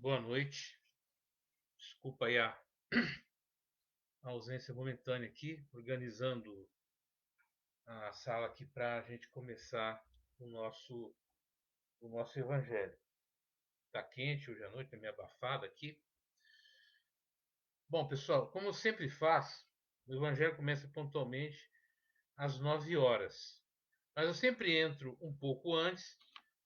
Boa noite. Desculpa aí a ausência momentânea aqui, organizando a sala aqui para a gente começar o nosso evangelho. Tá quente hoje à noite, é meio abafado aqui. Bom, pessoal, como eu sempre faço, o evangelho começa pontualmente às 9 horas. Mas eu sempre entro um pouco antes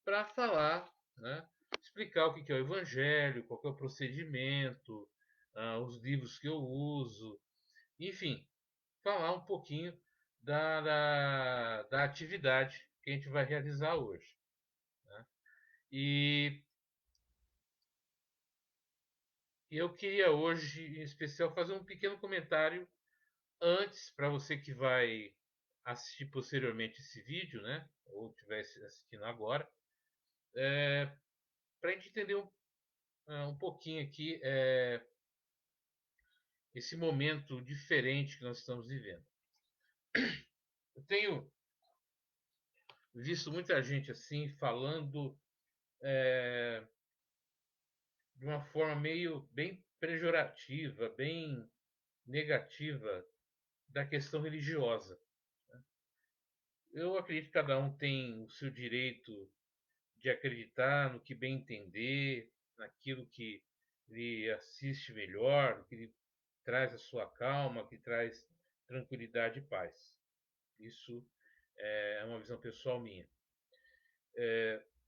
para falar, né, explicar o que é o evangelho, qual é o procedimento, os livros que eu uso, enfim, falar um pouquinho da atividade que a gente vai realizar hoje. Né? E eu queria hoje, em especial, fazer um pequeno comentário antes, para você que vai assistir posteriormente esse vídeo, né? Ou estiver assistindo agora, para a gente entender um pouquinho aqui esse momento diferente que nós estamos vivendo. Eu tenho visto muita gente assim falando de uma forma meio bem pejorativa, bem negativa da questão religiosa. Eu acredito que cada um tem o seu direito de acreditar no que bem entender, naquilo que lhe assiste melhor, que lhe traz a sua calma, que traz tranquilidade e paz. Isso é uma visão pessoal minha.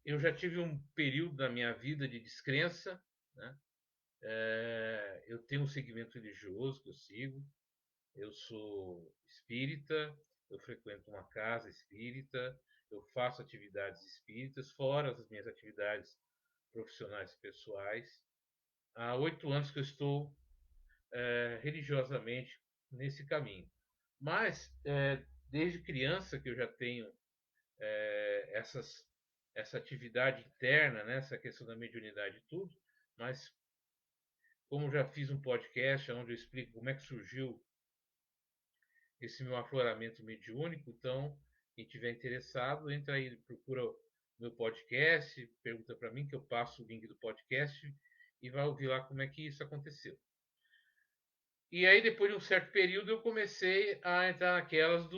Eu já tive um período na minha vida de descrença, né? Eu tenho um segmento religioso que eu sigo, eu sou espírita, eu frequento uma casa espírita, eu faço atividades espíritas, fora as minhas atividades profissionais e pessoais. Há 8 anos que eu estou religiosamente nesse caminho. Mas, desde criança que eu já tenho essa atividade interna, né, essa questão da mediunidade e tudo, mas como já fiz um podcast onde eu explico como é que surgiu esse meu afloramento mediúnico, então quem tiver interessado, entra aí, procura meu podcast, pergunta para mim que eu passo o link do podcast e vai ouvir lá como é que isso aconteceu. E aí, depois de um certo período, eu comecei a entrar naquelas de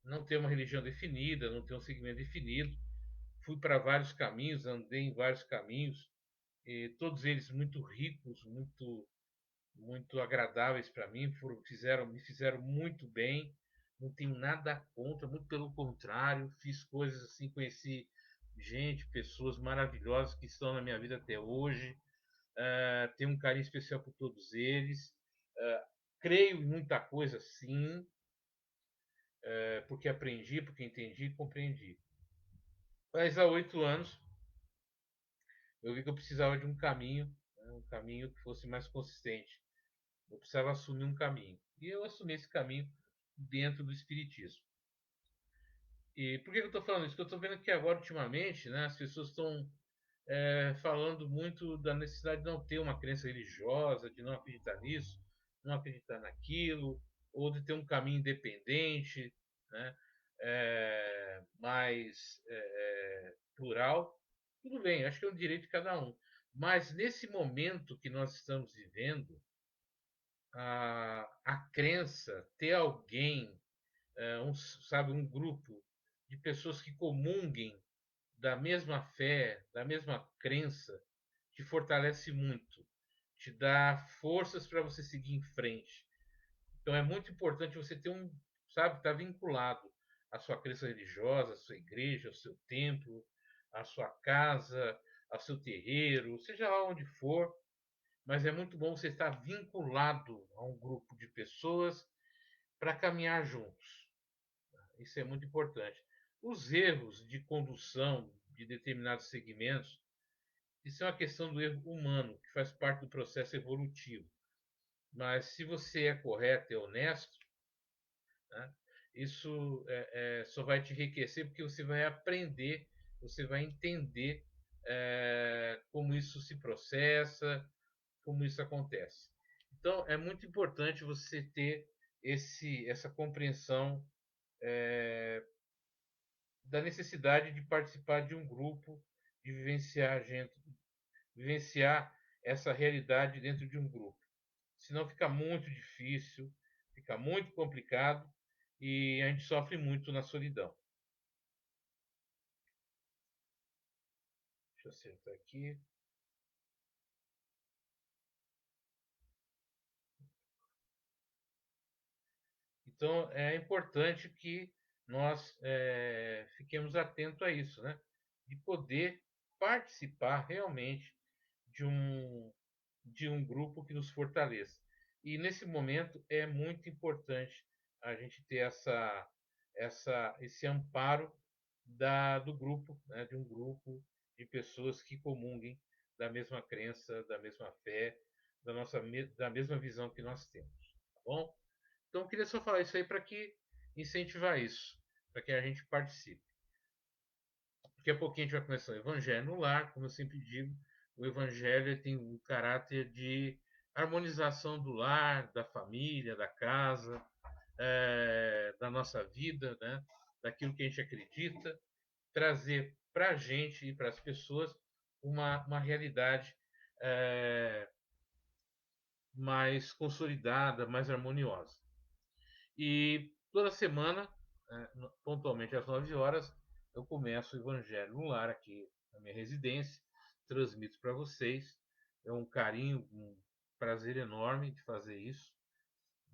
não ter uma religião definida, não ter um segmento definido. Fui para vários caminhos, andei em vários caminhos, e todos eles muito ricos, muito agradáveis para mim, me fizeram muito bem. Não tenho nada contra, muito pelo contrário, fiz coisas assim, conheci gente, pessoas maravilhosas que estão na minha vida até hoje. Tenho um carinho especial por todos eles. Creio em muita coisa, sim, porque aprendi, porque entendi e compreendi. Mas há 8 anos eu vi que eu precisava de um caminho, né, um caminho que fosse mais consistente. Eu precisava assumir um caminho. E eu assumi esse caminho dentro do Espiritismo. E por que eu estou falando isso? Porque eu estou vendo que agora, ultimamente, né, as pessoas estão falando muito da necessidade de não ter uma crença religiosa, de não acreditar nisso, não acreditar naquilo, ou de ter um caminho independente, né, mais plural. Tudo bem, acho que é um direito de cada um. Mas nesse momento que nós estamos vivendo, a crença, ter alguém, sabe, um grupo de pessoas que comunguem da mesma fé, da mesma crença, te fortalece muito, te dá forças para você seguir em frente. Então é muito importante você ter sabe, estar vinculado à sua crença religiosa, à sua igreja, ao seu templo, à sua casa, ao seu terreiro, seja lá onde for, mas é muito bom você estar vinculado a um grupo de pessoas para caminhar juntos. Isso é muito importante. Os erros de condução de determinados segmentos, isso é uma questão do erro humano, que faz parte do processo evolutivo. Mas se você é correto e honesto, né, isso só vai te enriquecer porque você vai aprender, você vai entender como isso se processa, como isso acontece. Então, é muito importante você ter essa compreensão da necessidade de participar de um grupo, de vivenciar essa realidade dentro de um grupo. Senão fica muito difícil, fica muito complicado e a gente sofre muito na solidão. Deixa eu acertar aqui. Então é importante que nós fiquemos atentos a isso, né? De poder participar realmente de um grupo que nos fortaleça. E nesse momento é muito importante a gente ter esse amparo do grupo, né? De um grupo de pessoas que comunguem da mesma crença, da mesma fé, da mesma visão que nós temos. Tá bom? Então eu queria só falar isso aí para que incentivar isso, para que a gente participe. Daqui a pouquinho a gente vai começar o Evangelho no Lar, como eu sempre digo, o Evangelho tem um caráter de harmonização do lar, da família, da casa, da nossa vida, né? Daquilo que a gente acredita, trazer para a gente e para as pessoas uma realidade mais consolidada, mais harmoniosa. E toda semana, pontualmente às 9 horas, eu começo o Evangelho no Lar aqui na minha residência, transmito para vocês. É um carinho, um prazer enorme de fazer isso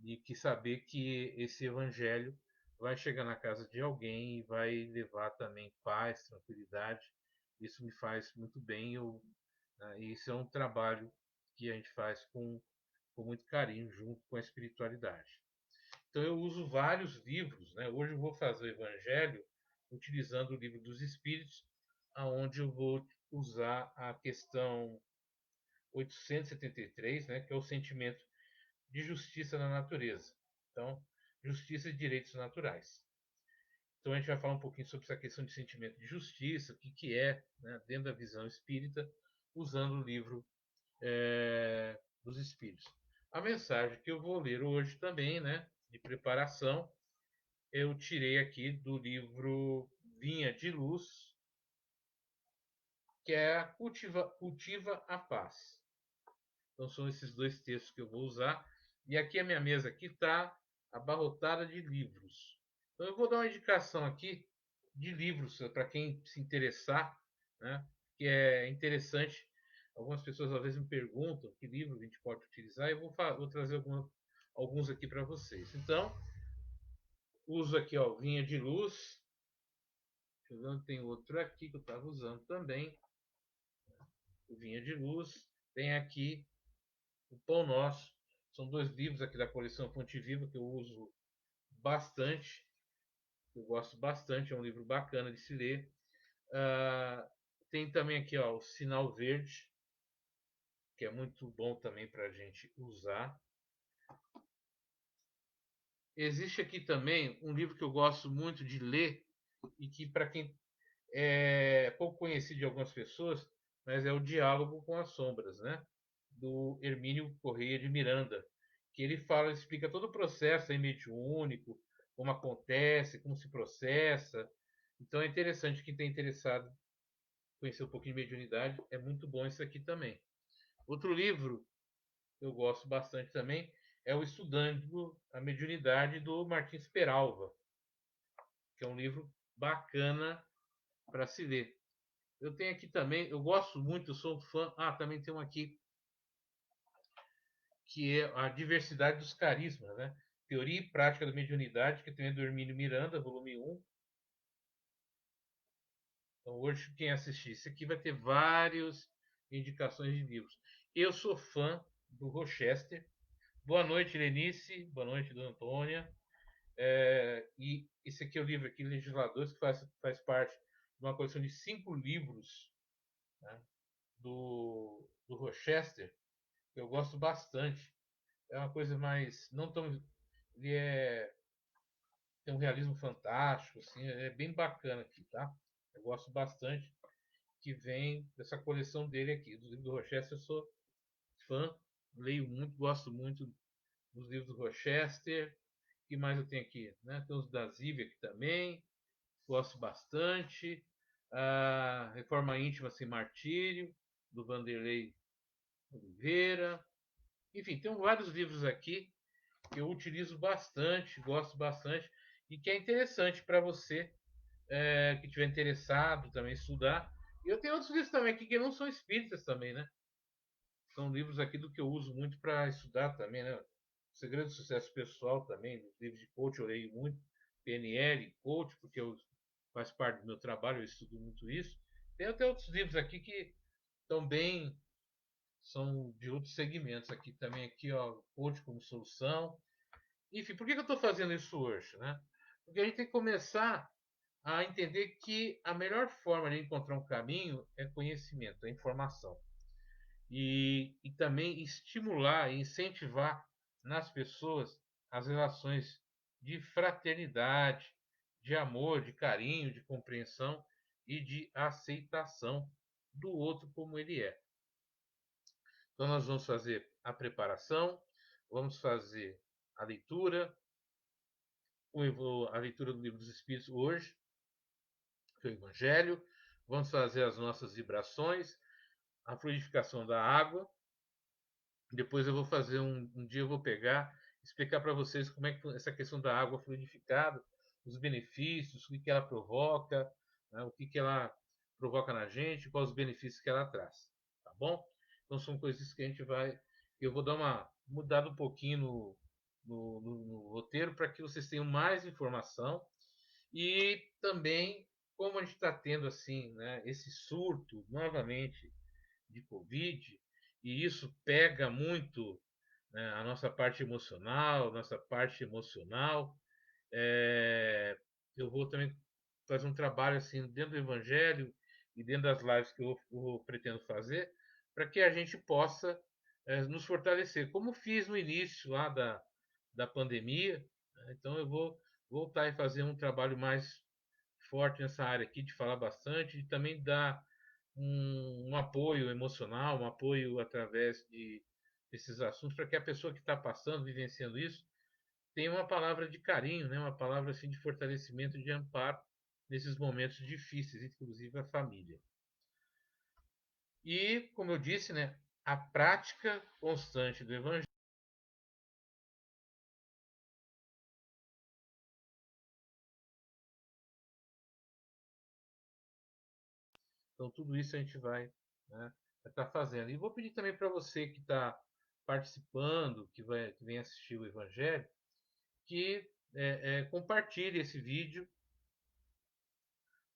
e que saber que esse Evangelho vai chegar na casa de alguém e vai levar também paz, tranquilidade. Isso me faz muito bem. Isso é um trabalho que a gente faz com muito carinho junto com a espiritualidade. Então eu uso vários livros, né? Hoje eu vou fazer o Evangelho utilizando o Livro dos Espíritos, aonde eu vou usar a questão 873, né? Que é o sentimento de justiça na natureza. Então, justiça e direitos naturais. Então a gente vai falar um pouquinho sobre essa questão de sentimento de justiça, o que é, né, dentro da visão espírita, usando o livro dos Espíritos. A mensagem que eu vou ler hoje também, né, de preparação, eu tirei aqui do livro Vinha de Luz, que é Cultiva a Paz. Então são esses dois textos que eu vou usar. E aqui a minha mesa aqui está abarrotada de livros. Então eu vou dar uma indicação aqui de livros para quem se interessar, né? Que é interessante. Algumas pessoas às vezes me perguntam que livro a gente pode utilizar. E eu vou trazer alguns aqui para vocês. Então, uso aqui, ó, Vinha de Luz. Tem outro aqui que eu estava usando também, o Vinha de Luz. Tem aqui o Pão Nosso. São dois livros aqui da coleção Fonte Viva que eu uso bastante. Eu gosto bastante, é um livro bacana de se ler. Tem também aqui, ó, o Sinal Verde, que é muito bom também para a gente usar. Existe aqui também um livro que eu gosto muito de ler e que, para quem é pouco conhecido de algumas pessoas, mas é o Diálogo com as Sombras, né? Do Hermínio Correia de Miranda, que ele fala, explica todo o processo aí mediúnico, como acontece, como se processa. Então é interessante quem está interessado em conhecer um pouquinho de mediunidade, é muito bom isso aqui também. Outro livro que eu gosto bastante também é o Estudando a Mediunidade do Martins Peralva, que é um livro bacana para se ler. Eu tenho aqui também, eu gosto muito, eu sou fã. Também tem um aqui que é a diversidade dos carismas, né? Teoria e prática da mediunidade, que também é do Hermínio Miranda, volume 1. Então hoje quem assistir isso aqui vai ter várias indicações de livros. Eu sou fã do Rochester. Boa noite, Lenice. Boa noite, Dona Antônia. E esse aqui é o livro aqui, Legisladores, que faz parte de uma coleção de 5 livros, né, do Rochester, que eu gosto bastante. É uma coisa mais não tão, ele tem um realismo fantástico, assim, é bem bacana aqui, tá? Eu gosto bastante que vem dessa coleção dele aqui, dos livros do Rochester. Eu sou fã, leio muito, gosto muito dos livros do Rochester. O que mais eu tenho aqui? Né? Tem os da Zivia aqui também. gosto bastante. A Reforma Íntima Sem Martírio, do Vanderlei Oliveira. Enfim, tem vários livros aqui que eu utilizo bastante, gosto bastante e que é interessante para você que estiver interessado também estudar. E eu tenho outros livros também aqui que não são espíritas também, né? São livros aqui do que eu uso muito para estudar também, né? Segredo do Sucesso Pessoal também, livros de coach eu leio muito, PNL, coach, porque faz parte do meu trabalho, eu estudo muito isso. Tem até outros livros aqui que também são de outros segmentos aqui também, aqui, ó, coach como solução. Enfim, por que eu estou fazendo isso hoje, né? Porque a gente tem que começar a entender que a melhor forma de encontrar um caminho é conhecimento, é informação. E também estimular e incentivar nas pessoas as relações de fraternidade, de amor, de carinho, de compreensão e de aceitação do outro como ele é. Então, nós vamos fazer a preparação, vamos fazer a leitura, a leitura do Livro dos Espíritos hoje, que é o Evangelho, vamos fazer as nossas vibrações, a fluidificação da água. Depois eu vou fazer um dia eu vou pegar, explicar para vocês como é que essa questão da água fluidificada, os benefícios, o que ela provoca, né, o que ela provoca na gente, quais os benefícios que ela traz, tá bom? Então são coisas que a gente vai, eu vou dar uma mudada um pouquinho no roteiro para que vocês tenham mais informação e também como a gente está tendo assim, né, esse surto novamente de Covid, e isso pega muito, né, a nossa parte emocional, eu vou também fazer um trabalho assim dentro do Evangelho e dentro das lives que eu pretendo fazer, para que a gente possa nos fortalecer, como fiz no início lá da pandemia. Né? Então eu vou voltar e fazer um trabalho mais forte nessa área aqui, de falar bastante e também dar um apoio emocional, um apoio através desses assuntos, para que a pessoa que está passando, vivenciando isso, tenha uma palavra de carinho, né? Uma palavra assim, de fortalecimento, de amparo nesses momentos difíceis, inclusive a família. E, como eu disse, né, a prática constante do Evangelho. Então, tudo isso a gente vai estar fazendo. E vou pedir também para você que está participando, que vem assistir o Evangelho, que compartilhe esse vídeo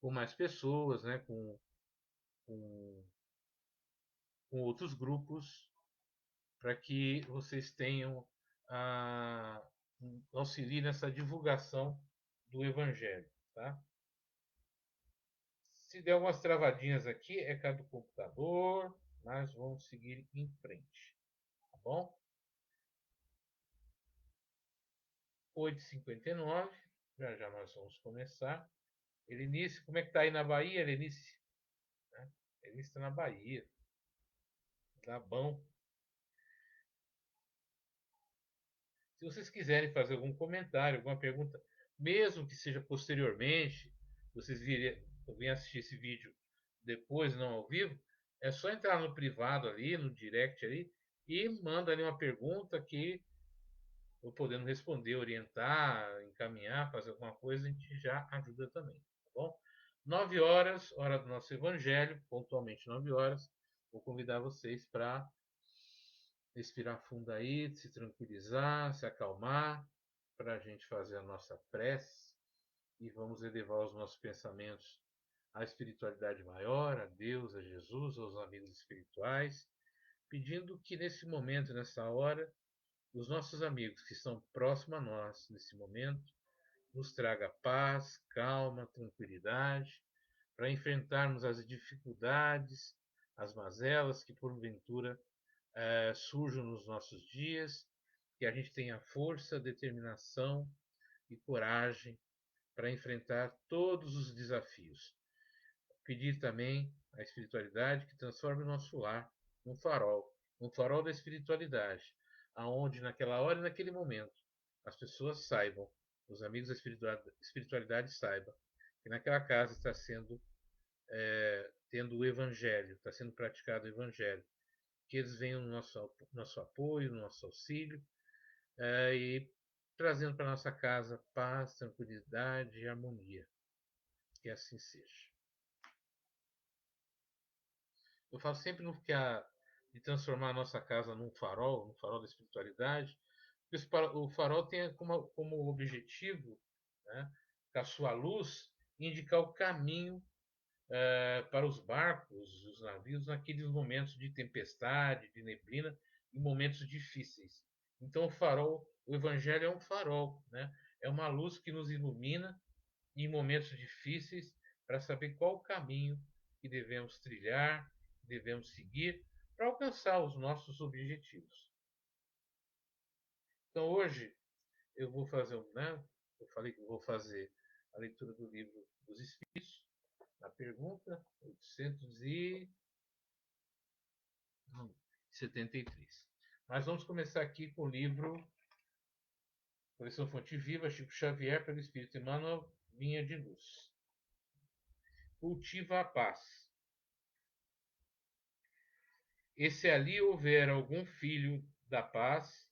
com mais pessoas, né, com, com outros grupos, para que vocês tenham um auxílio nessa divulgação do Evangelho. Tá? Se der algumas travadinhas aqui, é cada do computador, mas vamos seguir em frente. Tá bom? 8h59, já já nós vamos começar. Helenice, como é que tá aí na Bahia, Helenice? Né? Helenice está na Bahia. Tá bom. Se vocês quiserem fazer algum comentário, alguma pergunta, mesmo que seja posteriormente, vocês virem assistir esse vídeo depois, não ao vivo, é só entrar no privado ali, no direct ali, e manda ali uma pergunta que eu podendo responder, orientar, encaminhar, fazer alguma coisa, a gente já ajuda também, tá bom? 9h, hora do nosso evangelho, pontualmente 9h, vou convidar vocês para respirar fundo aí, se tranquilizar, se acalmar, para a gente fazer a nossa prece e vamos elevar os nossos pensamentos à espiritualidade maior, a Deus, a Jesus, aos amigos espirituais, pedindo que nesse momento, nessa hora, os nossos amigos que estão próximos a nós nesse momento, nos traga paz, calma, tranquilidade, para enfrentarmos as dificuldades, as mazelas que porventura surjam nos nossos dias, que a gente tenha força, determinação e coragem para enfrentar todos os desafios. Pedir também à espiritualidade que transforme o nosso lar num farol da espiritualidade, aonde naquela hora e naquele momento as pessoas saibam, os amigos da espiritualidade saibam que naquela casa está sendo tendo o evangelho, está sendo praticado o evangelho, que eles venham no nosso apoio, no nosso auxílio, e trazendo para nossa casa paz, tranquilidade e harmonia. Que assim seja. Eu falo sempre no que de transformar a nossa casa num farol da espiritualidade, porque o farol tem como objetivo, né, com a sua luz, indicar o caminho para os barcos, os navios, naqueles momentos de tempestade, de neblina, em momentos difíceis. Então, o Evangelho é um farol, né? É uma luz que nos ilumina em momentos difíceis para saber qual o caminho que devemos trilhar, que devemos seguir para alcançar os nossos objetivos. Então, hoje, eu vou fazer, né? Eu falei que eu vou fazer a leitura do livro dos Espíritos, na pergunta 873. Mas vamos começar aqui com o livro Coleção Fonte Viva, Chico Xavier, pelo Espírito Emmanuel, Vinha de Luz. Cultiva a paz. E se ali houver algum filho da paz,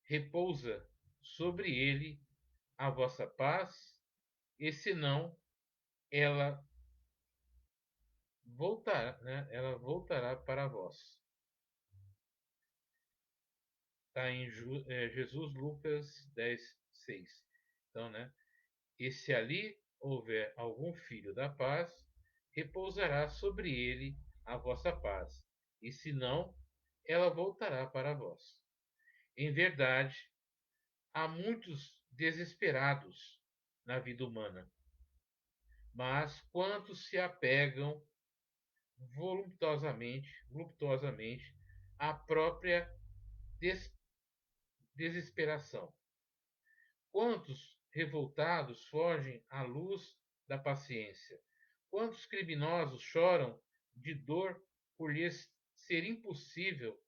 repousa sobre ele a vossa paz, e senão ela voltará, né? Ela voltará para vós. Está em Jesus Lucas 10, 6. Então, né? E se ali houver algum filho da paz, repousará sobre ele a vossa paz, e se não, ela voltará para vós. Em verdade, há muitos desesperados na vida humana, mas quantos se apegam voluptuosamente à própria desesperação? Quantos revoltados fogem à luz da paciência? Quantos criminosos choram de dor por lhes ser impossível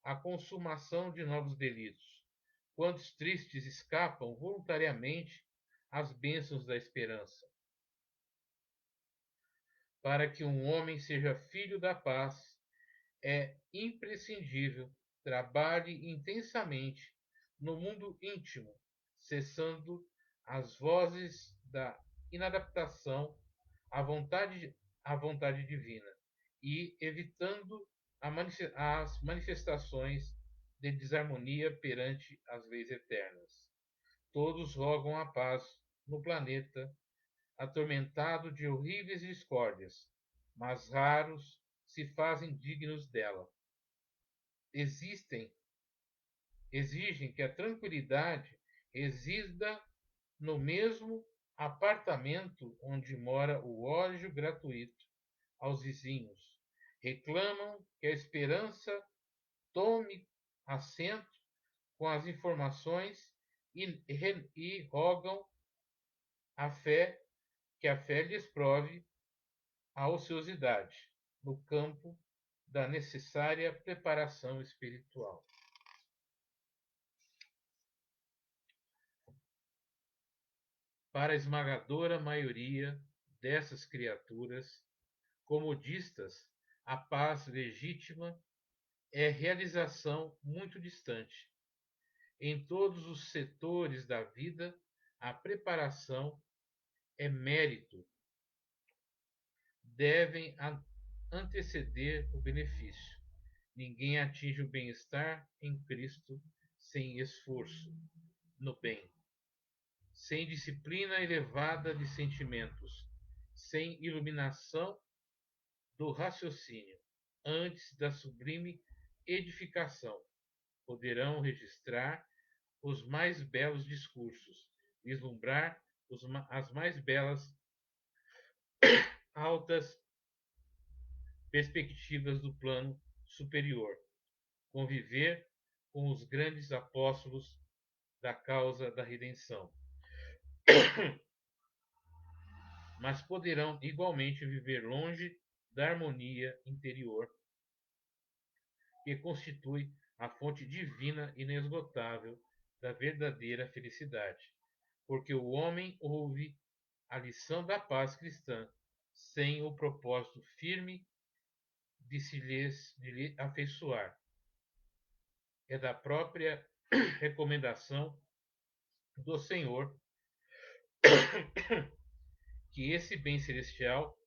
a consumação de novos delitos? Quantos tristes escapam voluntariamente às bênçãos da esperança? Para que um homem seja filho da paz, é imprescindível trabalhe intensamente no mundo íntimo, cessando as vozes da inadaptação à vontade divina e evitando as manifestações de desarmonia perante as leis eternas. Todos rogam a paz no planeta atormentado de horríveis discórdias, mas raros se fazem dignos dela. Exigem que a tranquilidade resida no mesmo apartamento onde mora o ódio gratuito aos vizinhos. Reclamam que a esperança tome assento com as informações e rogam que a fé lhes prove a ociosidade no campo da necessária preparação espiritual. Para a esmagadora maioria dessas criaturas comodistas, a paz legítima é realização muito distante. Em todos os setores da vida, a preparação é mérito, devem anteceder o benefício. Ninguém atinge o bem-estar em Cristo sem esforço no bem, sem disciplina elevada de sentimentos, sem iluminação do raciocínio, antes da sublime edificação. Poderão registrar os mais belos discursos, vislumbrar as mais belas altas perspectivas do plano superior, conviver com os grandes apóstolos da causa da redenção. Mas poderão igualmente viver longe da harmonia interior, que constitui a fonte divina inesgotável da verdadeira felicidade. porque o homem ouve a lição da paz cristã sem o propósito firme de lhe afeiçoar. É da própria recomendação do Senhor que esse bem celestial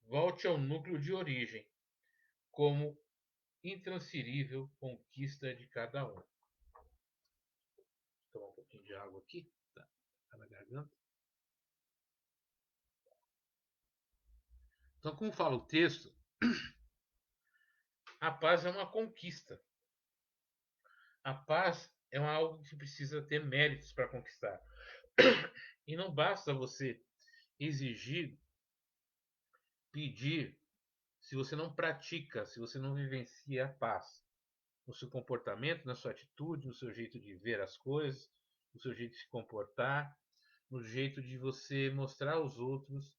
volte ao núcleo de origem, como intransferível conquista de cada um. Vou tomar um pouquinho de água aqui, tá na garganta. Então, como fala o texto, a paz é uma conquista. A paz é algo que precisa ter méritos para conquistar. E não basta você exigir, pedir, se você não pratica, se você não vivencia a paz no seu comportamento, na sua atitude, no seu jeito de ver as coisas, no seu jeito de se comportar, no jeito de você mostrar aos outros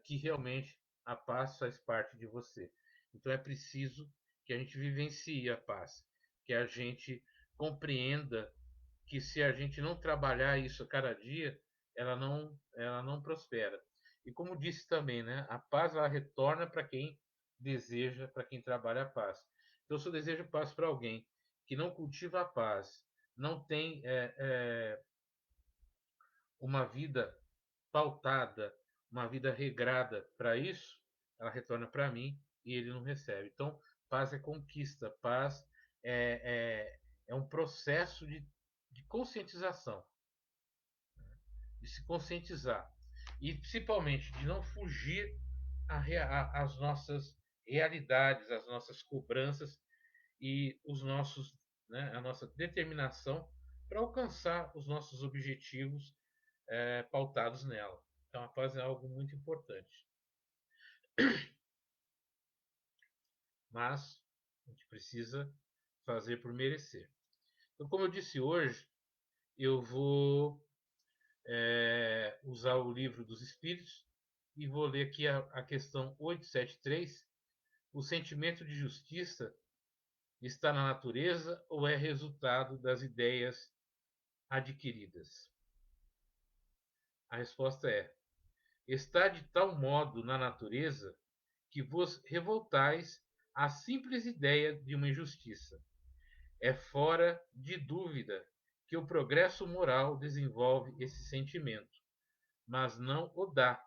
que realmente a paz faz parte de você. Então é preciso que a gente vivencie a paz, que a gente compreenda que se a gente não trabalhar isso a cada dia, ela não prospera. E como disse também, né, a paz ela retorna para quem deseja, para quem trabalha a paz. Então, se eu desejo paz para alguém que não cultiva a paz, não tem uma vida pautada, uma vida regrada para isso, ela retorna para mim e ele não recebe. Então, paz é conquista, paz é um processo de conscientização, de se conscientizar e principalmente de não fugir às nossas realidades, às nossas cobranças e os nossos, né, a nossa determinação para alcançar os nossos objetivos pautados nela. Então, a paz é algo muito importante. Mas a gente precisa fazer por merecer. Então, como eu disse hoje, eu vou usar o livro dos Espíritos e vou ler aqui a questão 873. O sentimento de justiça está na natureza ou é resultado das ideias adquiridas? A resposta é: está de tal modo na natureza que vos revoltais à simples ideia de uma injustiça. É fora de dúvida que o progresso moral desenvolve esse sentimento, mas não o dá.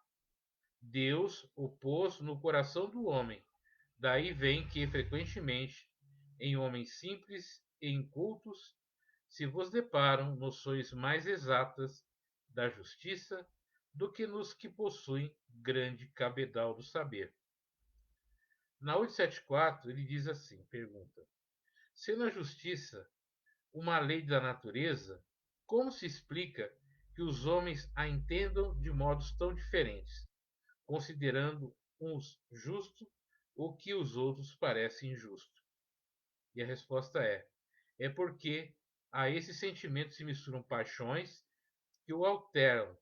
Deus o pôs no coração do homem. Daí vem que, frequentemente, em homens simples e incultos, se vos deparam noções mais exatas da justiça do que nos que possuem grande cabedal do saber. Na 874, ele diz assim, pergunta: sendo a justiça uma lei da natureza, como se explica que os homens a entendam de modos tão diferentes, considerando uns justo o que os outros parecem injusto? E a resposta é porque a esse sentimento se misturam paixões que o alteram,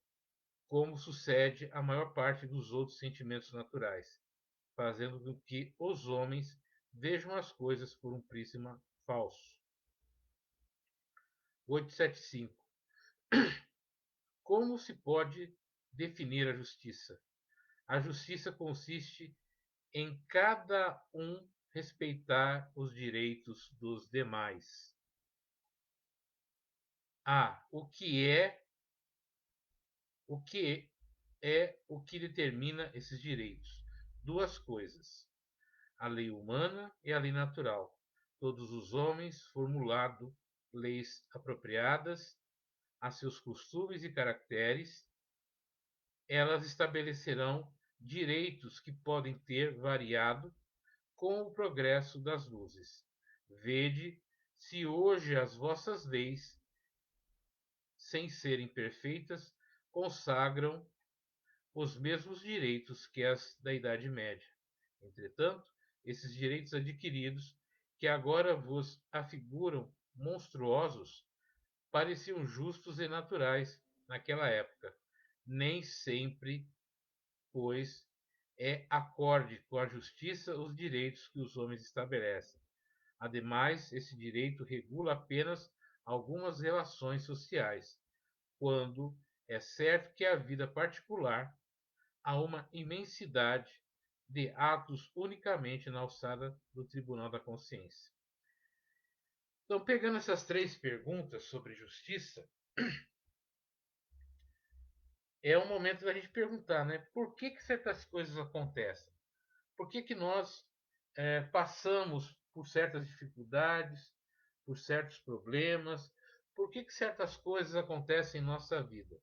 como sucede à maior parte dos outros sentimentos naturais, fazendo com que os homens vejam as coisas por um prisma falso. 875. Como se pode definir a justiça? A justiça consiste em cada um respeitar os direitos dos demais. O que o que determina esses direitos? Duas coisas: a lei humana e a lei natural. Todos os homens formulado leis apropriadas a seus costumes e caracteres, elas estabelecerão direitos que podem ter variado com o progresso das luzes. Vede se hoje as vossas leis, sem serem perfeitas, consagram os mesmos direitos que as da Idade Média. Entretanto, esses direitos adquiridos, que agora vos afiguram monstruosos, pareciam justos e naturais naquela época. Nem sempre, pois, é acorde com a justiça os direitos que os homens estabelecem. Ademais, esse direito regula apenas algumas relações sociais, quando é certo que a vida particular há uma imensidade de atos unicamente na alçada do tribunal da consciência. Então, pegando essas três perguntas sobre justiça, é o momento da gente perguntar, né? Por que certas coisas acontecem? Por que nós passamos por certas dificuldades, por certos problemas? Por que certas coisas acontecem em nossa vida?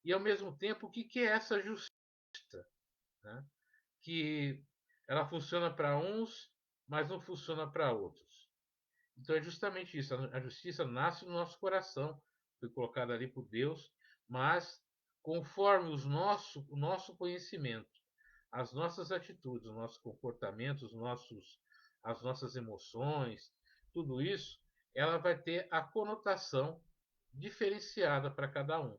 E, ao mesmo tempo, o que é essa justiça? Né? Que ela funciona para uns, mas não funciona para outros. Então é justamente isso. A justiça nasce no nosso coração, foi colocada ali por Deus, mas conforme o nosso conhecimento, as nossas atitudes, o nosso comportamento, as nossas emoções, tudo isso, ela vai ter a conotação diferenciada para cada um.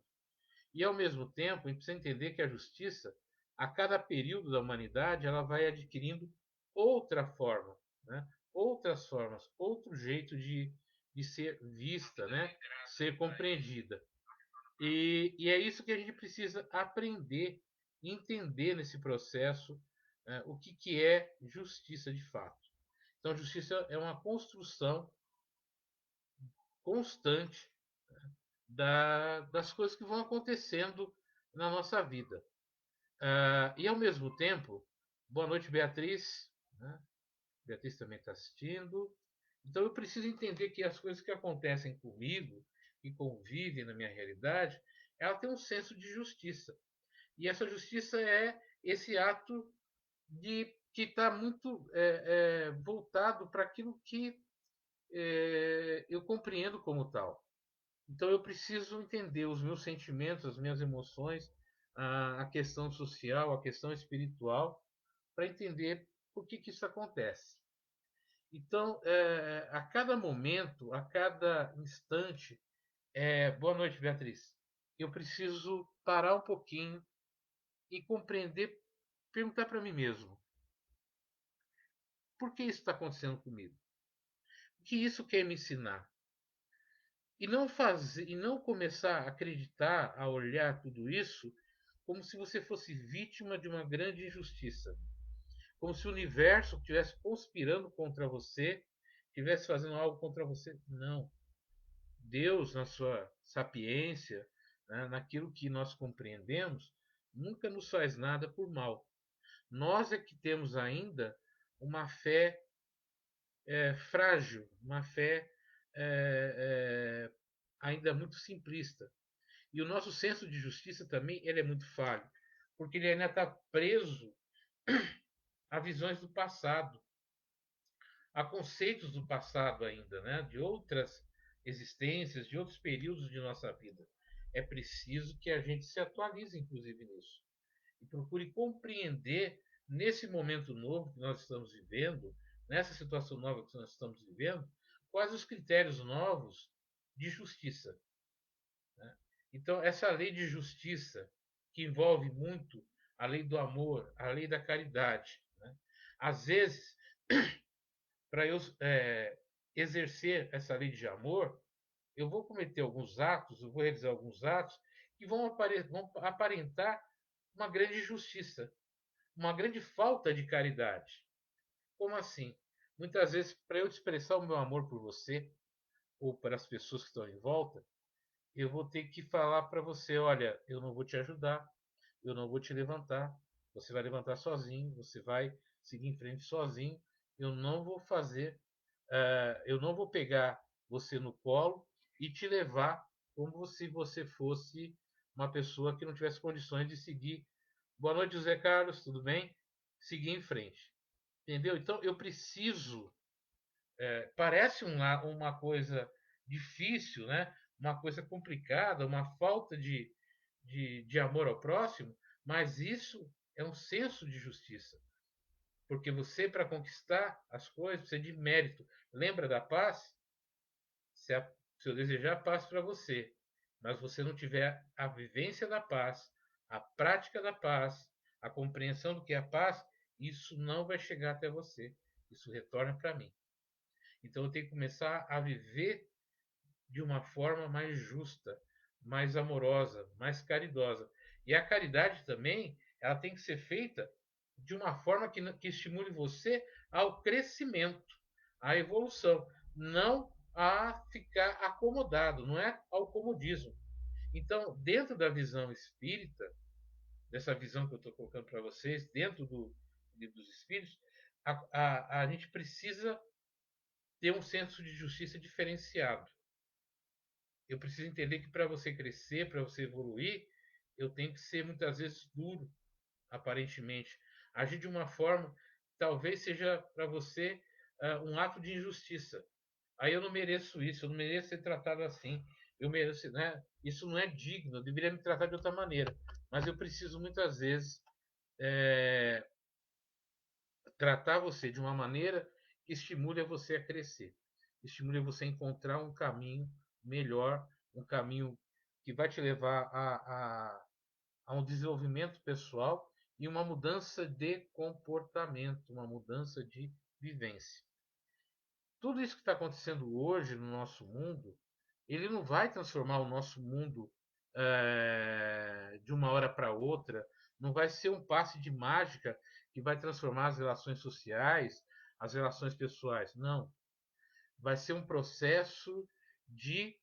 E, ao mesmo tempo, a gente precisa entender que a justiça, a cada período da humanidade, ela vai adquirindo outra forma, né? Outras formas, outro jeito de ser vista, né? Ser compreendida. E é isso que a gente precisa aprender, entender nesse processo o que é justiça de fato. Então, justiça é uma construção constante das coisas que vão acontecendo na nossa vida. E, ao mesmo tempo, boa noite, Beatriz. Né? Beatriz também está assistindo. Então, eu preciso entender que as coisas que acontecem comigo, que convivem na minha realidade, ela tem um senso de justiça. E essa justiça é esse ato de que está muito voltado para aquilo que eu compreendo como tal. Então eu preciso entender os meus sentimentos, as minhas emoções, a questão social, a questão espiritual, para entender por que isso acontece. Então, a cada momento, a cada instante, boa noite, Beatriz. Eu preciso parar um pouquinho e compreender, perguntar para mim mesmo: por que isso está acontecendo comigo? O que isso quer me ensinar? E não começar a acreditar, a olhar tudo isso como se você fosse vítima de uma grande injustiça, como se o universo estivesse conspirando contra você, estivesse fazendo algo contra você. Não. Deus, na sua sapiência, né, naquilo que nós compreendemos, nunca nos faz nada por mal. Nós é que temos ainda uma fé frágil, uma fé é, ainda muito simplista. E o nosso senso de justiça também ele é muito falho, porque ele ainda está preso a visões do passado, a conceitos do passado ainda, né? De outras existências, de outros períodos de nossa vida. É preciso que a gente se atualize, inclusive, nisso. E procure compreender, nesse momento novo que nós estamos vivendo, nessa situação nova que nós estamos vivendo, quais os critérios novos de justiça. Né? Então, essa lei de justiça, que envolve muito a lei do amor, a lei da caridade, né? Às vezes, para eu exercer essa lei de amor, eu vou cometer alguns atos, eu vou realizar alguns atos que vão aparentar uma grande justiça, uma grande falta de caridade. Como assim? Muitas vezes, para eu expressar o meu amor por você, ou para as pessoas que estão em volta, eu vou ter que falar para você: olha, eu não vou te ajudar, eu não vou te levantar, você vai levantar sozinho, você vai seguir em frente sozinho, eu não vou fazer, eu não vou pegar você no colo e te levar como se você fosse uma pessoa que não tivesse condições de seguir. Boa noite, José Carlos, tudo bem? Seguir em frente. Entendeu? Então eu preciso. Parece uma coisa difícil, né? Uma coisa complicada, uma falta de amor ao próximo, mas isso é um senso de justiça. Porque você, para conquistar as coisas, precisa de mérito. Lembra da paz? Se eu desejar paz para você, mas você não tiver a vivência da paz, a prática da paz, a compreensão do que é a paz, isso não vai chegar até você. Isso retorna para mim. Então eu tenho que começar a viver de uma forma mais justa, mais amorosa, mais caridosa. E a caridade também, ela tem que ser feita de uma forma que estimule você ao crescimento, à evolução, não a ficar acomodado, não é ao comodismo. Então, dentro da visão espírita, dessa visão que eu estou colocando para vocês, dentro do livro dos Espíritos, a gente precisa ter um senso de justiça diferenciado. Eu preciso entender que para você crescer, para você evoluir, eu tenho que ser muitas vezes duro, aparentemente. Agir de uma forma talvez seja para você um ato de injustiça. Aí eu não mereço isso, eu não mereço ser tratado assim. Eu mereço, né? Isso não é digno, eu deveria me tratar de outra maneira. Mas eu preciso muitas vezes é, tratar você de uma maneira que estimule você a crescer, estimule você a encontrar um caminho melhor, um caminho que vai te levar a um desenvolvimento pessoal e uma mudança de comportamento, uma mudança de vivência. Tudo isso que está acontecendo hoje no nosso mundo, ele não vai transformar o nosso mundo de uma hora para outra, não vai ser um passe de mágica que vai transformar as relações sociais, as relações pessoais. Não. Vai ser um processo de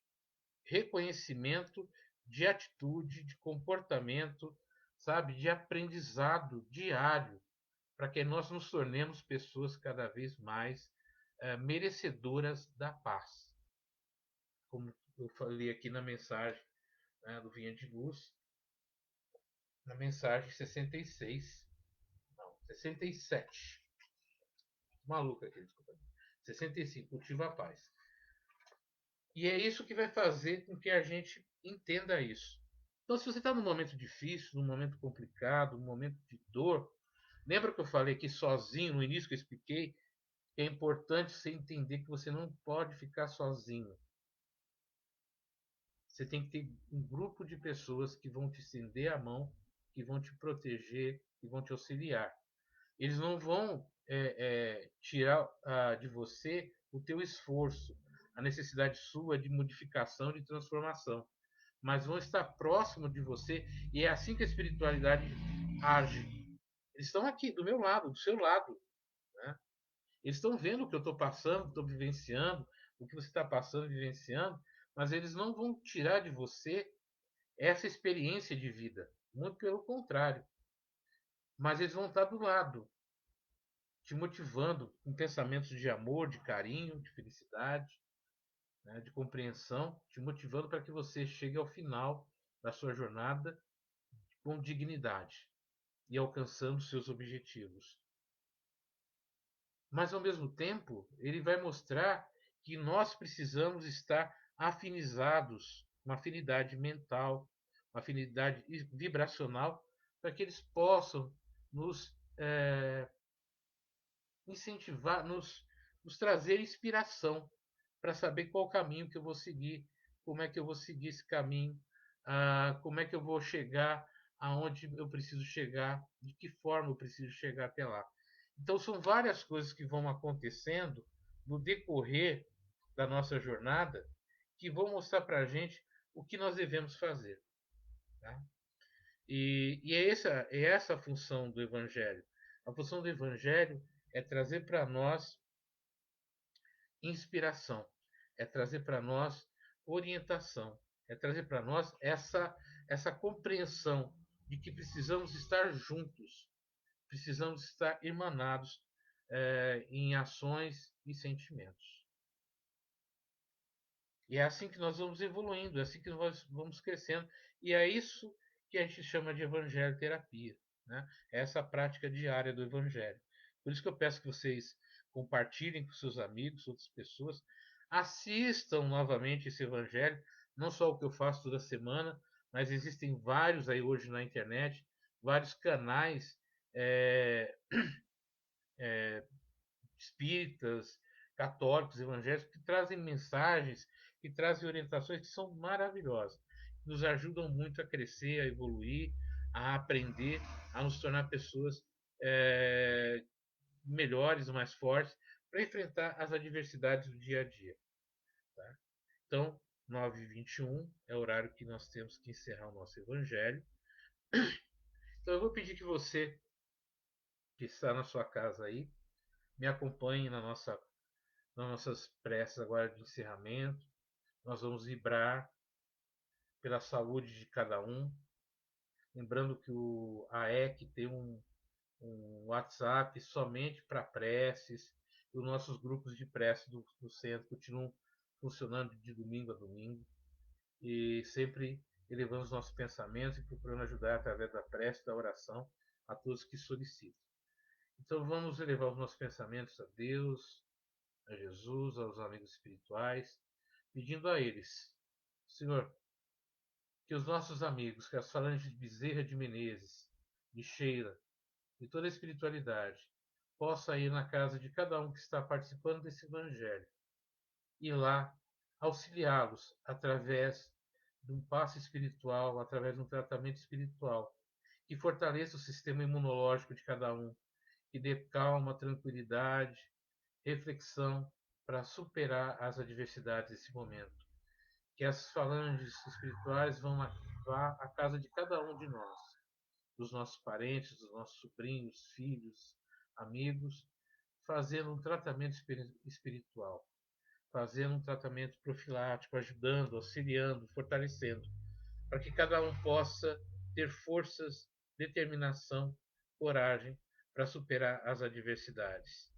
reconhecimento, de atitude, de comportamento, sabe, de aprendizado diário, para que nós nos tornemos pessoas cada vez mais merecedoras da paz. Como eu falei aqui na mensagem, né, do Vinha de Luz, na mensagem 66, não, 67. Maluca aqui, desculpa. 65, cultiva a paz. E é isso que vai fazer com que a gente entenda isso. Então, se você está num momento difícil, num momento complicado, num momento de dor, lembra que eu falei aqui sozinho, no início que eu expliquei, que é importante você entender que você não pode ficar sozinho. Você tem que ter um grupo de pessoas que vão te estender a mão, que vão te proteger, que vão te auxiliar. Eles não vão tirar de você o teu esforço, a necessidade sua de modificação, de transformação, mas vão estar próximo de você e é assim que a espiritualidade age. Eles estão aqui do meu lado, do seu lado, né? Eles estão vendo o que eu estou passando, estou vivenciando, o que você está passando, vivenciando, mas eles não vão tirar de você essa experiência de vida. Muito pelo contrário. Mas eles vão estar do lado, te motivando com pensamentos de amor, de carinho, de felicidade, né, de compreensão, te motivando para que você chegue ao final da sua jornada com dignidade e alcançando seus objetivos. Mas, ao mesmo tempo, ele vai mostrar que nós precisamos estar afinizados, uma afinidade mental, uma afinidade vibracional, para que eles possam nos incentivar, nos trazer inspiração para saber qual caminho que eu vou seguir, como é que eu vou seguir esse caminho, como é que eu vou chegar aonde eu preciso chegar, de que forma eu preciso chegar até lá. Então, são várias coisas que vão acontecendo no decorrer da nossa jornada que vão mostrar para a gente o que nós devemos fazer. Tá? E é essa a função do Evangelho. A função do Evangelho é trazer para nós inspiração, é trazer para nós orientação, é trazer para nós essa compreensão de que precisamos estar juntos, precisamos estar emanados em ações e sentimentos. E é assim que nós vamos evoluindo, é assim que nós vamos crescendo. E é isso que a gente chama de evangelho terapia, né? É essa prática diária do evangelho. Por isso que eu peço que vocês compartilhem com seus amigos, outras pessoas, assistam novamente esse evangelho, não só o que eu faço toda semana, mas existem vários aí hoje na internet, vários canais é, espíritas, católicos, evangélicos, que trazem mensagens, que trazem orientações que são maravilhosas, nos ajudam muito a crescer, a evoluir, a aprender, a nos tornar pessoas melhores, mais fortes, para enfrentar as adversidades do dia a dia. Tá? Então, 9h21 é o horário que nós temos que encerrar o nosso evangelho. Então eu vou pedir que você, que está na sua casa aí, me acompanhe nas nossas preces agora de encerramento. Nós vamos vibrar pela saúde de cada um. Lembrando que o AEC tem um WhatsApp somente para preces. E os nossos grupos de prece do centro continuam funcionando de domingo a domingo. E sempre elevando os nossos pensamentos e procurando ajudar através da prece e da oração a todos que solicitam. Então vamos elevar os nossos pensamentos a Deus, a Jesus, aos amigos espirituais, pedindo a eles, Senhor, que os nossos amigos, que as falanges de Bezerra de Menezes, de Sheila, de toda a espiritualidade, possa ir na casa de cada um que está participando desse evangelho e lá auxiliá-los através de um passe espiritual, através de um tratamento espiritual, que fortaleça o sistema imunológico de cada um, que dê calma, tranquilidade, reflexão para superar as adversidades desse momento. Que as falanges espirituais vão à casa de cada um de nós, dos nossos parentes, dos nossos sobrinhos, filhos, amigos, fazendo um tratamento espiritual, fazendo um tratamento profilático, ajudando, auxiliando, fortalecendo, para que cada um possa ter forças, determinação, coragem para superar as adversidades.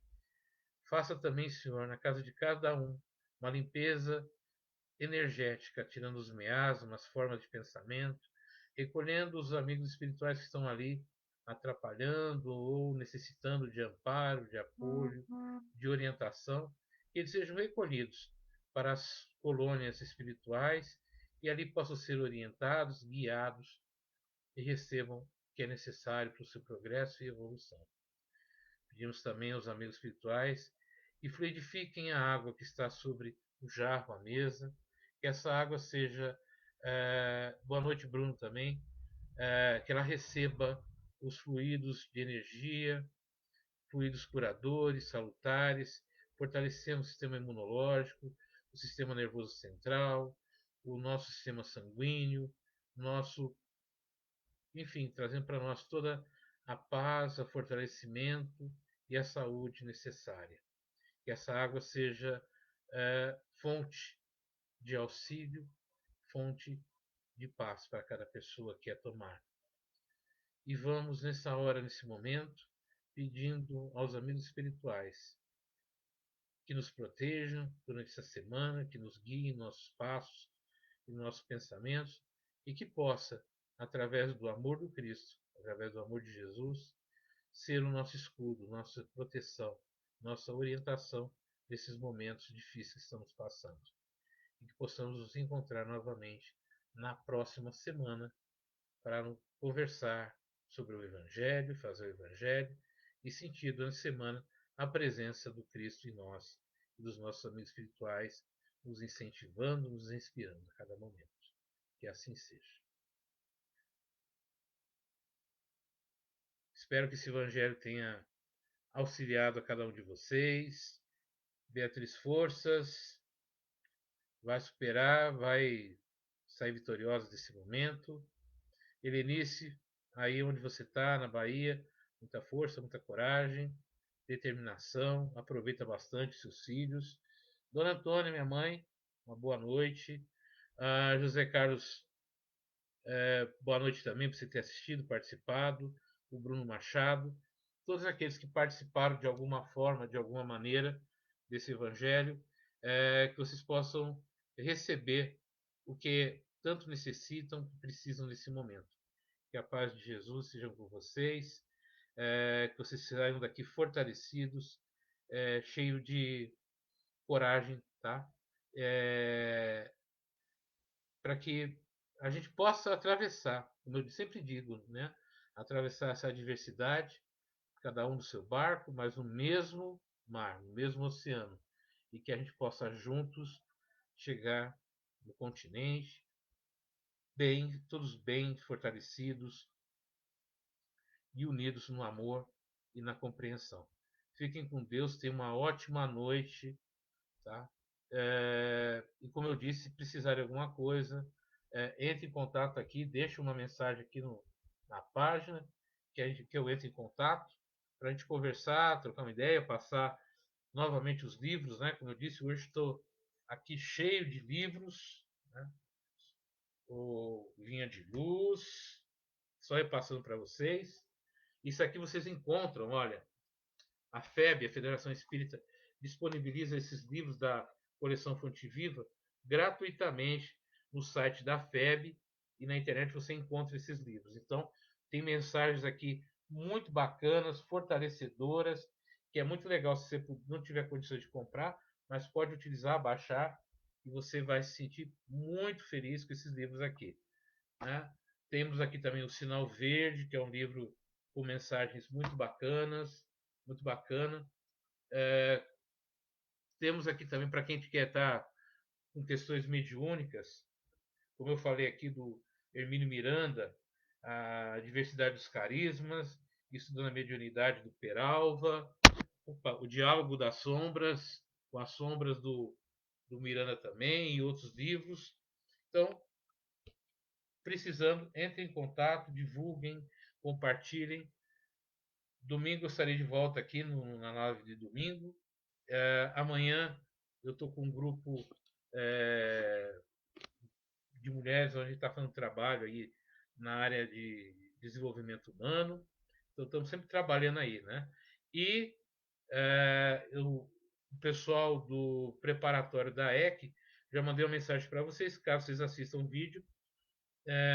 Faça também, Senhor, na casa de cada um, uma limpeza energética, tirando os miasmas, as formas de pensamento, recolhendo os amigos espirituais que estão ali atrapalhando ou necessitando de amparo, de apoio, de orientação, que eles sejam recolhidos para as colônias espirituais e ali possam ser orientados, guiados e recebam o que é necessário para o seu progresso e evolução. Pedimos também aos amigos espirituais que fluidifiquem a água que está sobre o jarro, a mesa, que essa água seja, boa noite Bruno também, que ela receba os fluidos de energia, fluidos curadores, salutares, fortalecendo o sistema imunológico, o sistema nervoso central, o nosso sistema sanguíneo, nosso, enfim, trazendo para nós toda a paz, o fortalecimento e a saúde necessária. Que essa água seja fonte de auxílio, fonte de paz para cada pessoa que a tomar. E vamos nessa hora, nesse momento, pedindo aos amigos espirituais que nos protejam durante essa semana, que nos guiem nossos passos e nossos pensamentos e que possa, através do amor do Cristo, através do amor de Jesus, ser o nosso escudo, nossa proteção, nossa orientação nesses momentos difíceis que estamos passando. E que possamos nos encontrar novamente na próxima semana para conversar sobre o Evangelho, fazer o Evangelho e sentir durante a semana a presença do Cristo em nós e dos nossos amigos espirituais, nos incentivando, nos inspirando a cada momento. Que assim seja. Espero que esse Evangelho tenha auxiliado a cada um de vocês. Beatriz, forças, vai superar, vai sair vitoriosa desse momento. Helenice, aí onde você está, na Bahia, muita força, muita coragem, determinação, aproveita bastante seus filhos. Dona Antônia, minha mãe, uma boa noite. José Carlos, boa noite também por você ter assistido, participado. O Bruno Machado, todos aqueles que participaram de alguma forma, de alguma maneira, desse evangelho, que vocês possam receber o que tanto necessitam, precisam nesse momento. Que a paz de Jesus seja com vocês, que vocês saiam daqui fortalecidos, cheios de coragem, tá? Para que a gente possa atravessar, como eu sempre digo, né? Atravessar essa adversidade, cada um do seu barco, mas no mesmo mar, no mesmo oceano, e que a gente possa juntos chegar no continente, bem, todos bem fortalecidos e unidos no amor e na compreensão. Fiquem com Deus, tenham uma ótima noite, tá? E como eu disse, se precisar de alguma coisa, entre em contato aqui, deixe uma mensagem aqui na página, que eu entre em contato, para a gente conversar, trocar uma ideia, passar novamente os livros, né? Como eu disse, hoje estou aqui cheio de livros, né? O Linha de Luz, só repassando para vocês. Isso aqui vocês encontram, olha, a FEB, a Federação Espírita, disponibiliza esses livros da coleção Fonte Viva gratuitamente no site da FEB e na internet você encontra esses livros. Então, tem mensagens aqui muito bacanas, fortalecedoras, que é muito legal se você não tiver condições de comprar, mas pode utilizar, baixar, e você vai se sentir muito feliz com esses livros aqui, né? Temos aqui também o Sinal Verde, que é um livro com mensagens muito bacanas, muito bacana. Temos aqui também, para quem quer estar com questões mediúnicas, como eu falei aqui do Hermínio Miranda, a diversidade dos carismas, estudando a mediunidade do Peralva, o Diálogo das Sombras, com as sombras do Miranda também, e outros livros. Então, precisando, entre em contato, divulguem, compartilhem. Domingo eu estarei de volta aqui na live de domingo. Amanhã eu estou com um grupo de mulheres onde a gente está fazendo trabalho aí na área de desenvolvimento humano. Então estamos sempre trabalhando aí, né? E o pessoal do preparatório da EC já mandei uma mensagem para vocês, caso vocês assistam o vídeo.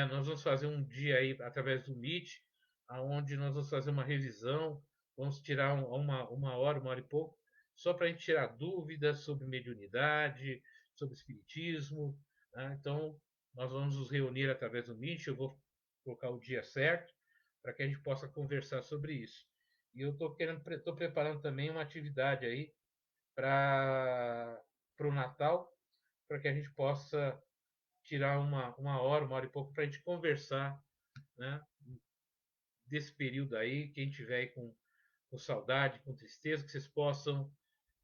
Nós vamos fazer um dia aí através do Meet, onde nós vamos fazer uma revisão, vamos tirar uma hora e pouco, só para a gente tirar dúvidas sobre mediunidade, sobre espiritismo, né? Então, nós vamos nos reunir através do Meet, eu vou colocar o dia certo para que a gente possa conversar sobre isso. E eu estou preparando também uma atividade aí para o Natal, para que a gente possa tirar uma hora e pouco para a gente conversar, né, desse período aí. Quem tiver aí com saudade, com tristeza, que vocês possam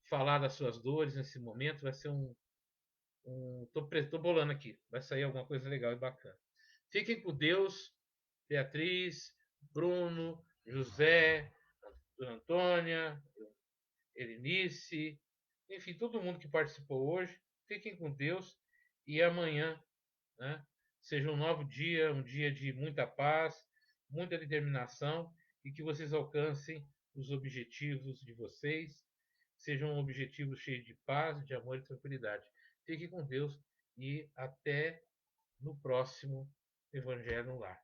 falar das suas dores nesse momento. Vai ser tô bolando aqui, vai sair alguma coisa legal e bacana. Fiquem com Deus, Beatriz, Bruno, José, Dona Antônia, Elinice, enfim, todo mundo que participou hoje. Fiquem com Deus e amanhã, né, seja um novo dia, um dia de muita paz, muita determinação e que vocês alcancem os objetivos de vocês, sejam objetivos cheios de paz, de amor e tranquilidade. Fiquem com Deus e até no próximo Evangelho no Lar.